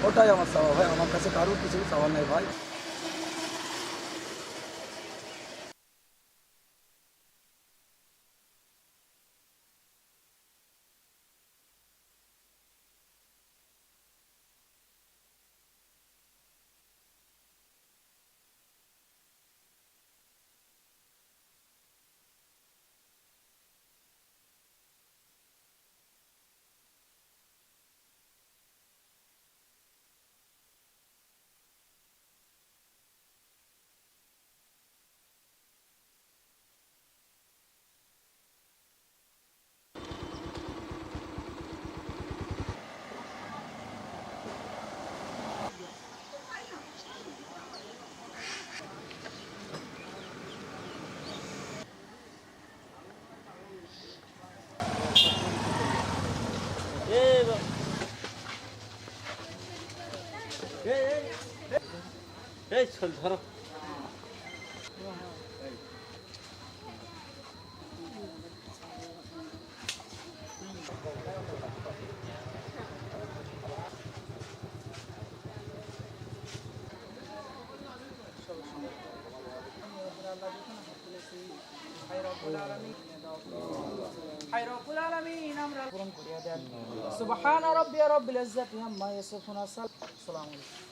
ওটাই আমার চাওয়া ভাই, আমার কাছে কারোর কিছু চাওয়া নেই ভাই। ধরো সুবহান রাব্বিয়া রাব্বিল ইজ্জাতি আম্মা ইয়াসিফুন। আসসালামু আলাইকুম।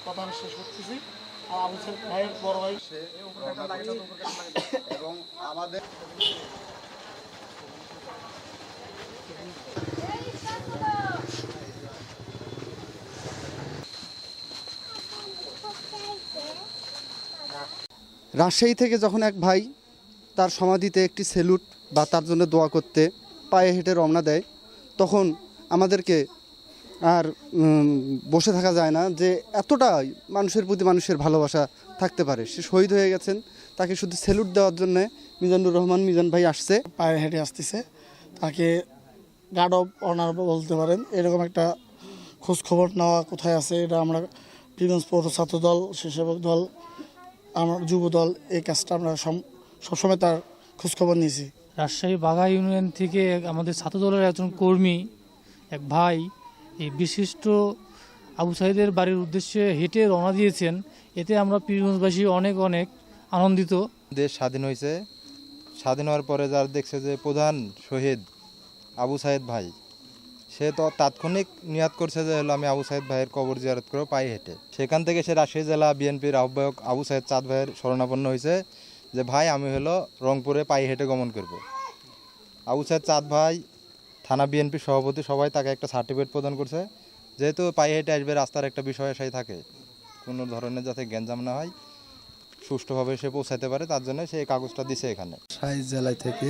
কথা শেষ করতেছি। আবু সাইদ ভাইয়ের বড় ভাই এবং আমাদের রাজশাহী থেকে যখন এক ভাই তার সমাধিতে একটি সেলুট বা তার জন্য দোয়া করতে পায়ে হেঁটে রওনা দেয়, তখন আমাদেরকে আর বসে থাকা যায় না যে এতটাই মানুষের প্রতি মানুষের ভালোবাসা থাকতে পারে। সে শহীদ হয়ে গেছেন, তাকে শুধু সেলুট দেওয়ার জন্যে মিজানুর রহমান মিজান ভাই আসছে, পায়ে হেঁটে আসতেছে। তাকে গার্ড অফ অনার বলতে পারেন। এরকম একটা খোঁজখবর নেওয়া কোথায় আছে, এটা আমরা প্রিভিয়াস পৌর ছাত্র দল, স্বেচ্ছাসেবক দল, আমার যুব দল, এই কাজটা আমরা সবসময় তার খোঁজখবর নিয়েছি। রাজশাহী বাঘা ইউনিয়ন থেকে আমাদের ছাত্রদলের একজন কর্মী, এক ভাই, এই বিশিষ্ট আবু সাইদের বাড়ির উদ্দেশ্যে হেঁটে রওনা দিয়েছেন। এতে আমরা পীরগঞ্জবাসী অনেক অনেক আনন্দিত। দেশ স্বাধীন হয়েছে, স্বাধীন হওয়ার পরে যার দেখছে যে প্রধান শহীদ আবু সাইদ ভাই, সে তো তাৎক্ষণিক নিয়াত করছে যে হলো আমি আবু সাইদ ভাইয়ের কবর জিয়ারত করে পায়ে হেঁটে। সেখান থেকে সে রাজশাহী জেলা বিএনপির আহ্বায়ক আবু সাইদ চাঁদ ভাইয়ের শরণাপন্ন হয়েছে যে ভাই আমি হলো রংপুরে পায়ে হেঁটে গমন করব। আবু সাইদ চাঁদ ভাই, থানা বিএনপি সভাপতি, সবাই তাকে একটা সার্টিফিকেট প্রদান করছে, যেহেতু পায়ে হেঁটে আসবে, রাস্তার একটা বিষয় আশাই থাকে, কোনো ধরনের যাতে গ্যাঞ্জাম না হয়, সুষ্ঠুভাবে সে পৌঁছাতে পারে, তার জন্য সে এই কাগজটা দিছে। এখানে রাজশাহী জেলায় থেকে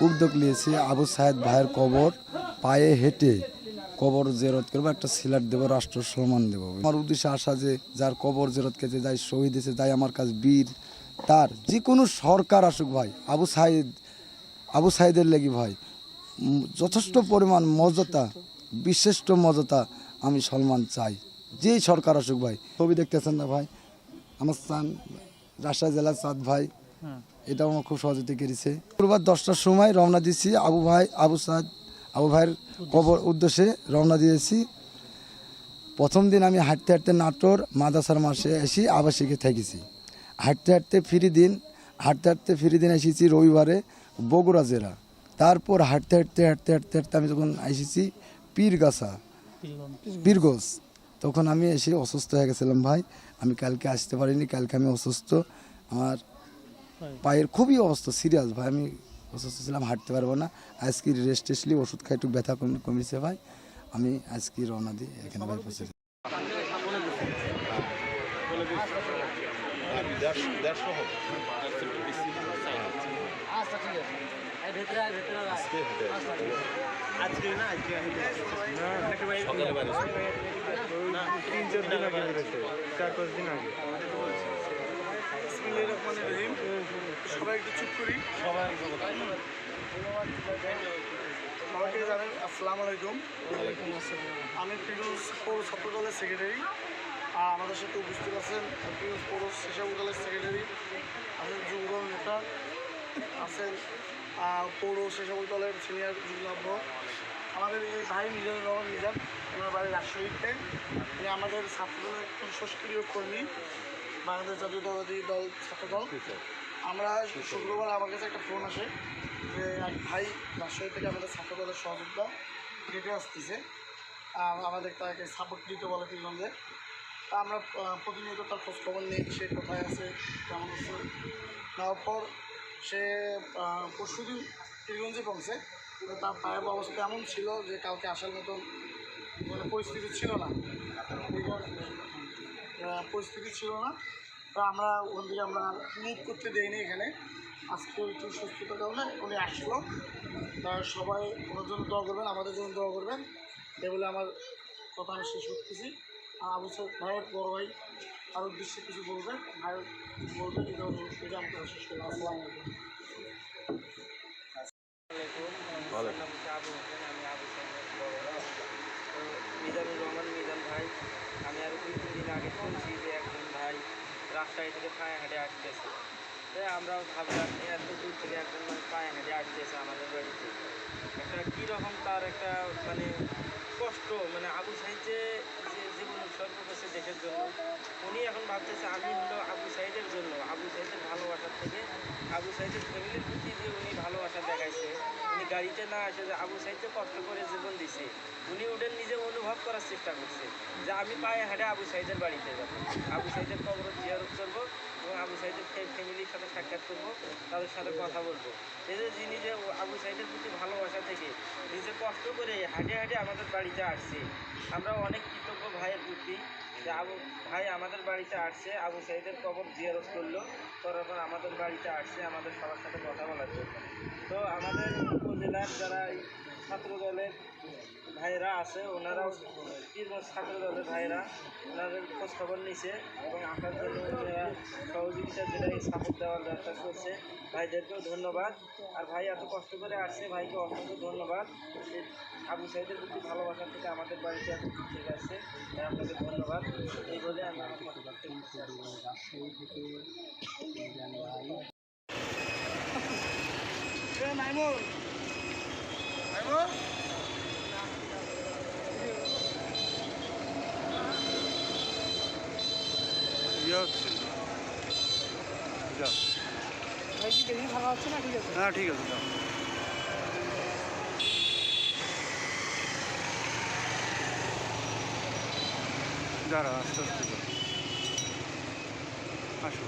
উদ্যোগ নিয়েছি আবু সাইদ ভাইয়ের কবর পায়ে হেঁটে কবর জিয়ারত করবো, একটা সিলাট দেবো, রাষ্ট্র সম্মান দেবো। আমার উদ্দেশ্যে আসা যে যার কবর জিয়ারত করতে যাই, শহীদ হয়েছে, যাই আমার কাছে বীর, তার যে কোনো সরকার আসুক ভাই, আবু সাইদের লেগে ভাই যথেষ্ট পরিমাণ মর্যাদা, বিশিষ্ট মর্যাদা আমি সম্মান চাই, যেই সরকার আসুক ভাই। ছবি দেখতেছেন না ভাই, আমার চান রাজশাহী জেলার চাঁদ ভাই, এটাও আমার খুব সহযোগিতা করেছে। পূর্বার 10টার সময় রওনা দিয়েছি আবু ভাইয়ের কবর উদ্দেশ্যে রওনা দিয়েছি। প্রথম দিন আমি হাঁটতে হাঁটতে নাটোর মাদ্রাসার মাসে এসে আবাসিকে থেকেছি। হাঁটতে হাঁটতে ফিরি দিন এসেছি রবিবারে বগুড়া জেলা। তারপর হাঁটতে আমি যখন এসেছি পীরগঞ্জ, তখন আমি এসে অসুস্থ হয়ে গেছিলাম ভাই। আমি কালকে আসতে পারিনি, কালকে আমি অসুস্থ। আমার পায়ের খুবই অবস্থা সিরিয়াস ভাই, আমি অসুস্থ ছিলাম, হাঁটতে পারবো না। আজকে রেস্ট টেস্টলি ওষুধ খাই, একটু ব্যথা কমেছে ভাই। আমি আজকে রওনা দিই এখানে ভাই পৌঁছে। সবাই একটু চুপ করি। সবাইকে জানেন আসসালামু আলাইকুম। আমি পিরোজ পৌর ছাত্র দলের সেক্রেটারি। আমাদের সাথে উপস্থিত আছেন পিরোজ পৌর স্বেচ্ছাসেবক দলের সেক্রেটারি, আছেন যুব নেতা, আছেন পৌর স্বেচ্ছাসেবক দলের সিনিয়র যুগ্ম। আমাদের এই ভাই মিজানুর রহমান মিজান, ওনার বাড়ি রাজশাহীতে। উনি আমাদের ছাত্র দলের একজন সক্রিয় কর্মী, বাংলাদেশ জাতীয়তাবাদী দল ছাত্র দল। আমরা শুক্রবার আমার কাছে একটা ফোন আসে যে এক ভাই রাজশাহী থেকে আমাদের ছাত্র দলের সহযোগিতা হেঁটে আসতেছে, আমাদের তাকে সাপোর্ট দিতে বলে পীরগঞ্জে। তা আমরা প্রতিনিয়ত তার খোঁজখবর নিই, সে কোথায় আছে, কেমন আছে। নেওয়ার পর সে পরশুদিন পীরগঞ্জে পৌঁছে। তার পায়ের অবস্থা এমন ছিল যে কালকে আসার মতন মানে পরিস্থিতি ছিল না, তা আমরা ওখান থেকে আমরা মুভ করতে দেইনি এখানে। আজকে একটু সুস্থতার কারণে উনি আসলো। তা সবাই ওনার জন্য দোয়া করবেন, আমাদের জন্য দোয়া করবেন, এ বলে আমার কথা আমি শেষ করতেছি। আর আবু সাইদ ভাইয়ের বড় ভাই আরও উদ্দেশ্যে কিছু বলবেন, ভাই বলবেন, এটা আমাকে শেষ করবেন। আসসালামু আলাইকুম। আমি আবু সাইদের বড় ভাই। তো মিজানুর রহমান মিজান ভাই, আমি আরও 2-3 দিন আগে শুনছি যে একজন ভাই রাজশাহী থেকে পায়ে হেঁটে আসতেছে। তাই আমরাও ভাবলাম এত দূর থেকে একজন মানে পায়ে হেঁটে আসতেছে আমাদের বাড়িতে, একটা কীরকম তার একটা মানে কষ্ট, মানে আবু সাইদ যে জীবন উৎসর্গ করছে দেশের জন্য, উনি এখন ভাবতেছে আমি হলো আবু সাইদের জন্য, আবু সাইদের ভালোবাসার থেকে আবু সাইদের ফ্যামিলির প্রতি যে উনি ভালোবাসা দেখাইছে, উনি গাড়িতে না আসে যে আবু সাইদ যে কষ্ট করে জীবন দিছে, উনি ওটা নিজে অনুভব করার চেষ্টা করছে যে আমি পায়ে হেঁটে আবু সাইদের বাড়িতে যাবো, আবু সাইদের কবর জিয়ারত করবো এবং আবু সাইদের ফ্যামিলির সাথে সাক্ষাৎ করবো, তাদের সাথে কথা বলবো। এই যে যিনি যে আবু সাইদের প্রতি ভালোবাসা থেকে নিজে কষ্ট করে হাঁটে হাঁটে আমাদের বাড়িতে আসছে, আমরা অনেক কৃতজ্ঞ ভাইয়ের প্রতি যে আবু ভাই আমাদের বাড়িতে আসছে, আবু সাইদের কবর জিয়ারত করলো, করার পর আমাদের বাড়িতে আসছে আমাদের সবার সাথে কথা বলার জন্য। তো আমাদের উপজেলার যারা ছাত্র দলের ভাইয়েরা আছে, ওনারাও পীরগঞ্জ ছাত্র দলের ভাইয়েরা ওনাদের খোঁজখবর নিছে এবং আসার জন্য ওনারা সহযোগিতা যেটাই সাপোর্ট দেওয়ার দরকার করছে, ভাইদেরকেও ধন্যবাদ। আর ভাই এত কষ্ট করে আসছে, ভাইকে অসংখ্য ধন্যবাদ। আবু সাইদের প্রতি ভালোবাসা থেকে আমাদের বাড়িতে এত দূর থেকে আসছে, তাই আপনাকে ধন্যবাদ। এই বলে আমি আমার কথা রাজশাহী হ্যাঁ ঠিক আছে। যারা আস্তে আস্তে আসো।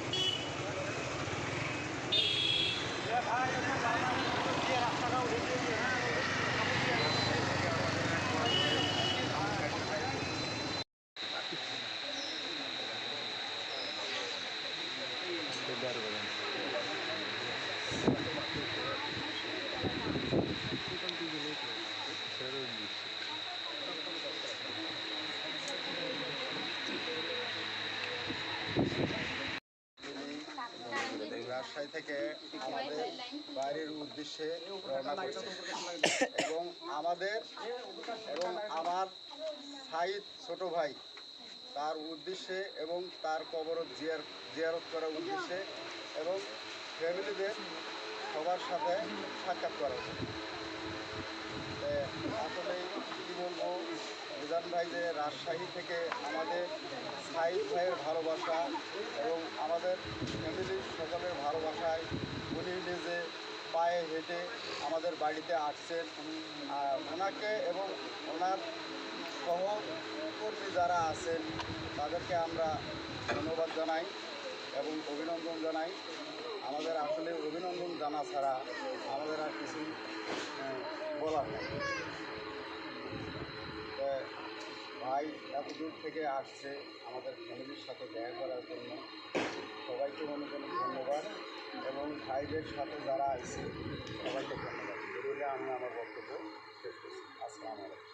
রাজশাহী থেকে আমাদের বাইরের উদ্দেশ্যে রওনা করছে এবং আমার সাইদ ছোট ভাই তার উদ্দেশ্যে এবং তার কবর জিয়ারত করার উদ্দেশ্যে এবং ফ্যামিলিদের সবার সাথে সাক্ষাৎ করা উচিত। আসলে কী বলবো, মিজান ভাই যে রাজশাহী থেকে আমাদের সাইদ ভাইয়ের ভালোবাসা এবং আমাদের ফ্যামিলির সকলের ভালোবাসায় উনি নিজে পায়ে হেঁটে আমাদের বাড়িতে আসছেন। ওনাকে এবং ওনার সহকর্মী যারা আছেন তাদেরকে আমরা ধন্যবাদ জানাই এবং অভিনন্দন জানাই। আমাদের আসলে অভিনন্দন জানা ছাড়া আমাদের আর কিছু বলার নেই। ভাই এত দূর থেকে আসছে আমাদের ফ্যামিলির সাথে দেখা করার জন্য, সবাইকে অনেক অনেক ধন্যবাদ এবং ভাইদের সাথে যারা আছে সবাইকে ধন্যবাদ। এই বলে আমি আমার বক্তব্য শেষ করছি। আসসালামু আলাইকুম।